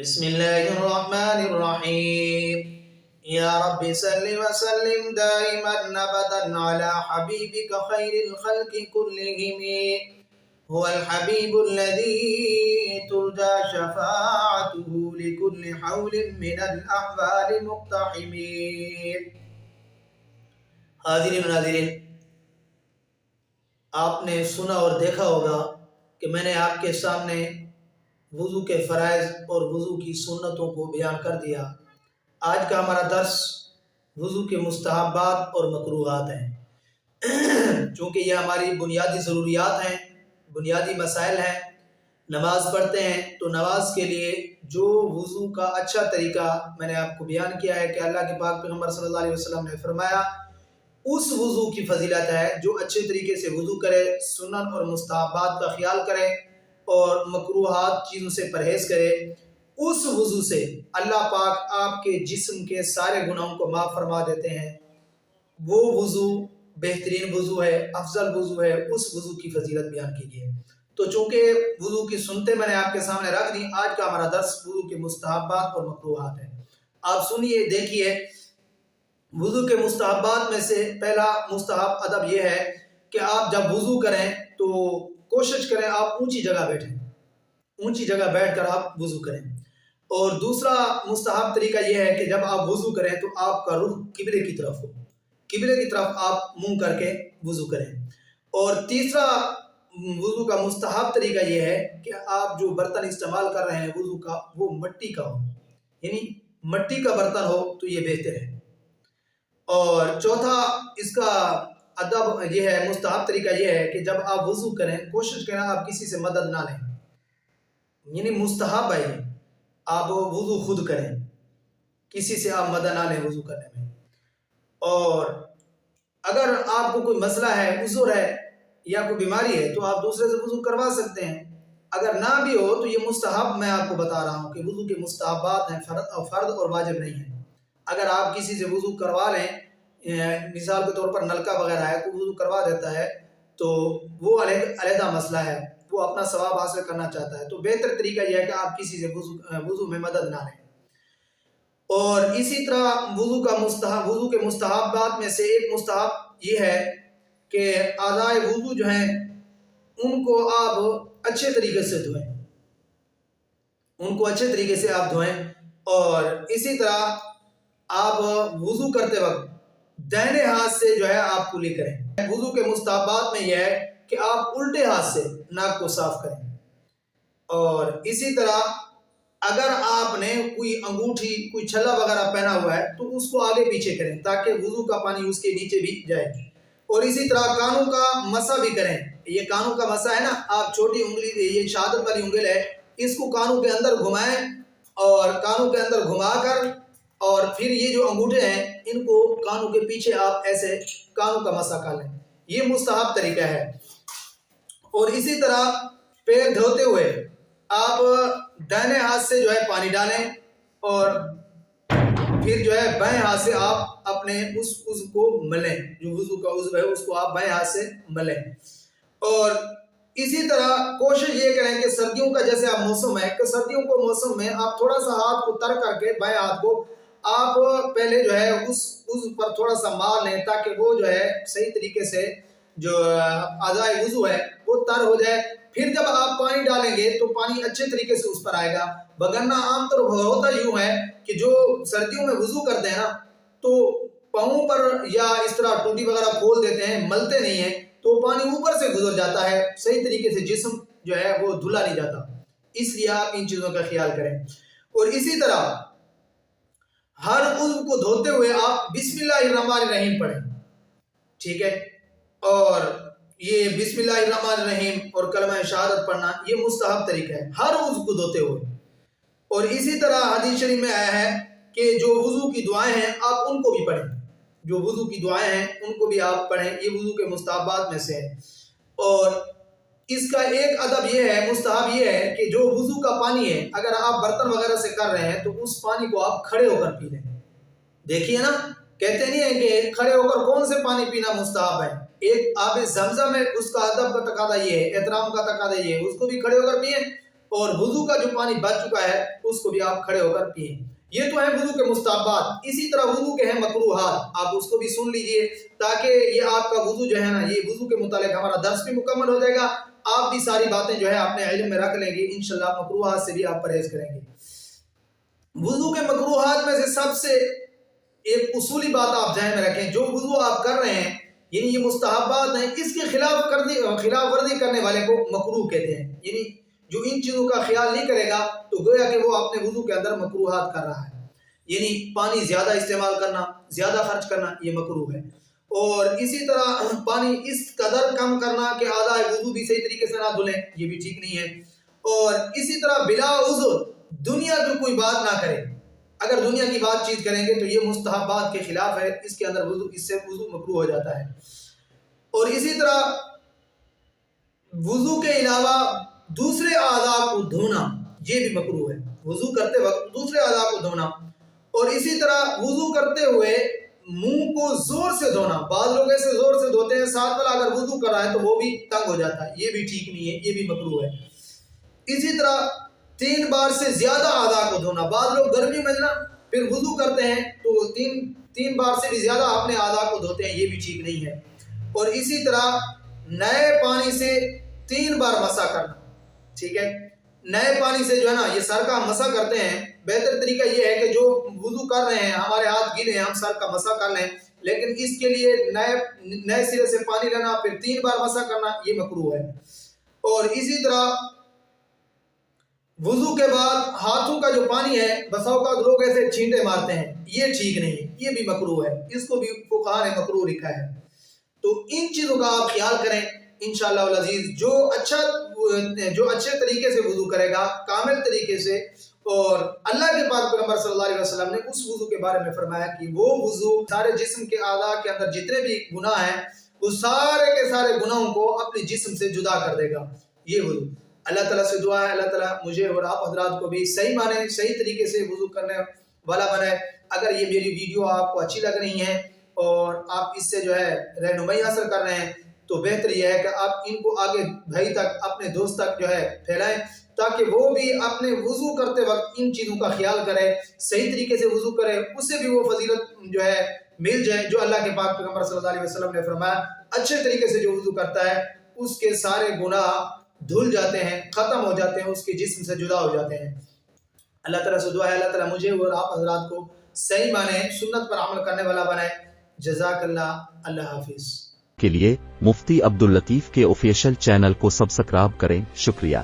بسم الله الرحمن الرحيم. يا رب صل وسلم دائما ابدا على حبيبك خير الخلق كلهم. هو الحبيب الذي ترجى شفاعته لكل حول من الأحوال مقتحمين. حاضرین و ناظرین، آپ نے سنا اور دیکھا ہوگا کہ میں نے آپ کے سامنے وضو کے فرائض اور وضو کی سنتوں کو بیان کر دیا۔ آج کا ہمارا درس وضو کے مستحبات اور مکروہات ہیں۔ چونکہ یہ ہماری بنیادی ضروریات ہیں، بنیادی مسائل ہیں۔ نماز پڑھتے ہیں تو نماز کے لیے جو وضو کا اچھا طریقہ میں نے آپ کو بیان کیا ہے کہ اللہ کے پاک پیغمبر صلی اللہ علیہ وسلم نے فرمایا اس وضو کی فضیلت ہے جو اچھے طریقے سے وضو کرے، سنن اور مستحبات کا خیال کرے اور مکروہات چیزوں سے پرہیز کرے۔ اس وضو سے اللہ پاک آپ کے جسم کے سارے گناہوں کو معاف فرما دیتے ہیں۔ وہ وضو بہترین وضو ہے، افضل وضو ہے، اس وضو کی فضیلت بیان کیجیے۔ تو چونکہ وضو کی سنتیں میں نے آپ کے سامنے رکھ دی، آج کا ہمارا درس وضو کے مستحبات اور مکروہات ہے۔ آپ سنیے، دیکھیے۔ وضو کے مستحبات میں سے پہلا مستحب ادب یہ ہے کہ آپ جب وضو کریں تو کوشش کریں آپ اونچی جگہ بیٹھیں، اونچی جگہ بیٹھ کر آپ وضو کریں۔ اور دوسرا مستحب طریقہ یہ ہے کہ جب آپ وضو کریں تو آپ کا رخ قبلے کی طرف ہو، قبلے کی طرف آپ منہ کر کے وضو کریں۔ اور تیسرا وضو کا مستحب طریقہ یہ ہے کہ آپ جو برتن استعمال کر رہے ہیں وضو کا وہ مٹی کا ہو، یعنی مٹی کا برتن ہو تو یہ بہتر ہے۔ اور چوتھا اس کا ادب یہ ہے، مستحب طریقہ یہ ہے کہ جب آپ وضو کریں کوشش کریں آپ کسی سے مدد نہ لیں، یعنی مستحب ہے آپ وضو خود کریں، کسی سے آپ مدد نہ لیں وضو کرنے میں۔ اور اگر آپ کو کوئی مسئلہ ہے، عذر ہے یا کوئی بیماری ہے تو آپ دوسرے سے وضو کروا سکتے ہیں۔ اگر نہ بھی ہو تو یہ مستحب میں آپ کو بتا رہا ہوں کہ وضو کے مستحبات ہیں، فرض اور واجب نہیں ہیں۔ اگر آپ کسی سے وضو کروا لیں، مثال کے طور پر نلکا وغیرہ ہے، کوئی وضو کروا دیتا ہے تو وہ علیحدہ مسئلہ ہے، وہ اپنا ثواب حاصل کرنا چاہتا ہے، تو بہتر طریقہ یہ ہے کہ آپ کسی سے وضو میں مدد نہ لیں۔ اور اسی طرح وضو کے مستحبات میں سے ایک مستحب یہ ہے کہ اعضائے وضو جو ہیں ان کو آپ اچھے طریقے سے دھوئیں، ان کو اچھے طریقے سے آپ دھوئیں۔ اور اسی طرح آپ وضو کرتے وقت دائنے ہاتھ سے جو ہے آپ کلی کریں۔ وضو کے مستحبات میں یہ ہے کہ آپ الٹے ہاتھ سے ناک کو صاف کریں۔ اور اسی طرح اگر آپ نے کوئی انگوٹھی، کوئی چھلا وغیرہ پہنا ہوا ہے تو اس کو آگے پیچھے کریں تاکہ وضو کا پانی اس کے نیچے بھی جائے۔ اور اسی طرح کانوں کا مسح بھی کریں۔ یہ کانوں کا مسح ہے نا، آپ چھوٹی انگلی، یہ شہادت والی انگل ہے، اس کو کانوں کے اندر گھمائیں اور کانوں کے اندر گھما کر اور پھر یہ جو انگوٹھے ہیں ان کو کانوں کے پیچھے آپ ایسے کانوں کا مسح کر لیں، یہ مستحب طریقہ ہے۔ اور اسی طرح پیر دھوتے ہوئے آپ دائنے ہاتھ سے جو ہے پانی ڈالیں اور پھر جو ہے بائیں ہاتھ سے آپ اپنے اس عضو کو ملیں، جو وضو کا عضو ہے اس کو آپ بائیں ہاتھ سے ملیں۔ اور اسی طرح کوشش یہ کریں کہ سردیوں کا جیسے آپ موسم ہے کہ سردیوں کو موسم میں آپ تھوڑا سا ہاتھ کو تر کر کے بائیں ہاتھ کو آپ پہلے جو ہے اس عضو پر تھوڑا سا مار لیں تاکہ وہ جو ہے صحیح طریقے سے جو اعضائے وضو ہے وہ تر ہو جائے۔ پھر جب آپ پانی ڈالیں گے تو پانی اچھے طریقے سے اس پر آئے گا، وگرنہ عام طور ہوتا یوں ہے کہ جو سردیوں میں وضو کرتے ہیں نا تو پاؤں پر یا اس طرح ٹوٹی وغیرہ کھول دیتے ہیں، ملتے نہیں ہیں تو پانی اوپر سے گزر جاتا ہے، صحیح طریقے سے جسم جو ہے وہ دھلا نہیں جاتا۔ اس لیے آپ ان چیزوں کا خیال کریں۔ اور اسی طرح ہر عضو کو دھوتے ہوئے آپ بسم اللہ الرحمن الرحیم پڑھیں، ٹھیک ہے؟ اور یہ بسم اللہ الرحمن الرحیم اور کلمہ شہادت پڑھنا یہ مستحب طریقہ ہے ہر وضو کو دھوتے ہوئے۔ اور اسی طرح حدیث شریف میں آیا ہے کہ جو وضو کی دعائیں ہیں آپ ان کو بھی پڑھیں، جو وضو کی دعائیں ہیں ان کو بھی آپ پڑھیں، یہ وضو کے مستحبات میں سے ہے۔ اور اس کا ایک ادب یہ ہے، مستحب یہ ہے کہ جو وضو کا پانی ہے اگر آپ برتن وغیرہ سے کر رہے ہیں تو اس پانی کو آپ کھڑے ہو کر پی لیں۔ دیکھیے نا، کہتے نہیں ہیں کہ کھڑے ہو کر کون سے پانی پینا مستحب ہے، ایک آب زمزم ہے، اس کا ادب کا تقاضا یہ ہے، احترام کا تقاضا یہ ہے، اس کو بھی کھڑے ہو کر پئیں۔ اور وضو کا جو پانی بچ چکا ہے اس کو بھی آپ کھڑے ہو کر پئیں۔ یہ تو ہے وضو کے مستحبات۔ اسی طرح وضو کے ہیں مکروہات، آپ اس کو بھی سن لیجئے تاکہ یہ آپ کا وضو جو ہے نا، یہ وضو کے متعلق ہمارا درس بھی مکمل ہو جائے گا، آپ بھی ساری باتیں جو ہے اپنے علم میں رکھ لیں گے، انشاءاللہ مکروہات سے بھی آپ پرہیز کریں گے۔ وضو کے مکروہات میں سے سب سے ایک اصولی بات آپ ذہن میں رکھیں، جو وضو آپ کر رہے ہیں یعنی یہ مستحبات ہیں، اس کی خلاف ورزی کرنے والے کو مکروہ کہتے ہیں۔ یعنی جو ان چیزوں کا خیال نہیں کرے گا تو گویا کہ وہ اپنے وضو کے اندر مکروہات کر رہا ہے۔ یعنی پانی زیادہ استعمال کرنا، زیادہ خرچ کرنا، یہ مکروہ ہے۔ اور اسی طرح پانی اس قدر کم کرنا کہ اعضاء وضو بھی صحیح طریقے سے نہ دھلیں، یہ بھی ٹھیک نہیں ہے۔ اور اسی طرح بلا عذر دنیا کی کوئی بات نہ کریں، اگر دنیا کی بات چیت کریں گے تو یہ مستحبات کے خلاف ہے، اس کے اندر اس سے وضو مکروہ ہو جاتا ہے۔ اور اسی طرح وضو کے علاوہ دوسرے اعضاء کو دھونا یہ بھی مکروہ ہے، وضو کرتے وقت دوسرے اعضاء کو دھونا۔ اور اسی طرح وضو کرتے ہوئے منہ کو زور سے دھونا، بعض لوگ ایسے زور سے دھوتے ہیں ساتھ والا اگر وضو کر رہا ہے تو وہ بھی تنگ ہو جاتا ہے، یہ بھی ٹھیک نہیں ہے، یہ بھی مکروہ ہے۔ اسی طرح 3 بار سے زیادہ اعضاء کو دھونا، بعض لوگ گرمی میں نا پھر وضو کرتے ہیں تو 3 بار سے بھی زیادہ اپنے اعضاء کو دھوتے ہیں، یہ بھی ٹھیک نہیں ہے۔ اور اسی طرح نئے پانی سے 3 بار مسح کرنا، ٹھیک ہے، نئے پانی سے جو ہے نا یہ سر کا مسح کرتے ہیں۔ بہتر طریقہ یہ ہے کہ جو وضو کر رہے ہیں ہمارے ہاتھ گیلے ہیں، ہم سر کا مسح کر لیں، لیکن اس کے لیے نئے سرے سے پانی لینا پھر 3 بار مسح کرنا یہ مکروہ ہے۔ اور اسی طرح وضو کے بعد ہاتھوں کا جو پانی ہے بسا اوقات لوگ ایسے چھینٹے مارتے ہیں، یہ ٹھیک نہیں ہے، یہ بھی مکروہ ہے، اس کو بھی فقہاء نے مکروہ لکھا ہے۔ تو ان چیزوں کا آپ خیال کریں انشاءاللہ العزیز۔ جو اچھے طریقے سے وضو کرے گا، کامل طریقے سے، اور اللہ کے پاک پیغمبر صلی اللہ علیہ وسلم نے اس وضو کے بارے میں فرمایا کہ وہ وضو سارے جسم کے اعضاء کے اندر جتنے بھی گناہ ہیں وہ سارے کے سارے گناہوں کو اپنے جسم سے جدا کر دے گا یہ وضو۔ اللہ تعالیٰ سے دعا ہے اللہ تعالیٰ مجھے اور آپ حضرات کو بھی صحیح معنی صحیح طریقے سے وضو کرنے والا بنائے۔ اگر یہ میری ویڈیو آپ کو اچھی لگ رہی ہے اور آپ اس سے جو ہے رہنمائی حاصل کر رہے ہیں تو بہتر یہ ہے کہ آپ ان کو آگے بھائی تک، اپنے دوست تک جو ہے پھیلائیں، تاکہ وہ بھی اپنے وضو کرتے وقت ان چیزوں کا خیال کرے، صحیح طریقے سے وضو کرے، اس سے بھی وہ فضیلت جو ہے مل جائے جو اللہ کے پاک پیغمبر صلی اللہ علیہ وسلم نے فرمایا اچھے طریقے سے جو وضو کرتا ہے اس کے سارے گناہ دھل جاتے ہیں، ختم ہو جاتے ہیں، اس کے جسم سے جدا ہو جاتے ہیں۔ اللہ تعالیٰ سے دعا ہے اللہ تعالیٰ مجھے اور آپ حضرات کو صحیح معنی سنت پر عمل کرنے والا بنائے۔ جزاک اللہ، اللہ حافظ۔ کے لیے مفتی عبداللطیف کے آفیشیل چینل کو سبسکرائب کریں۔ شکریہ۔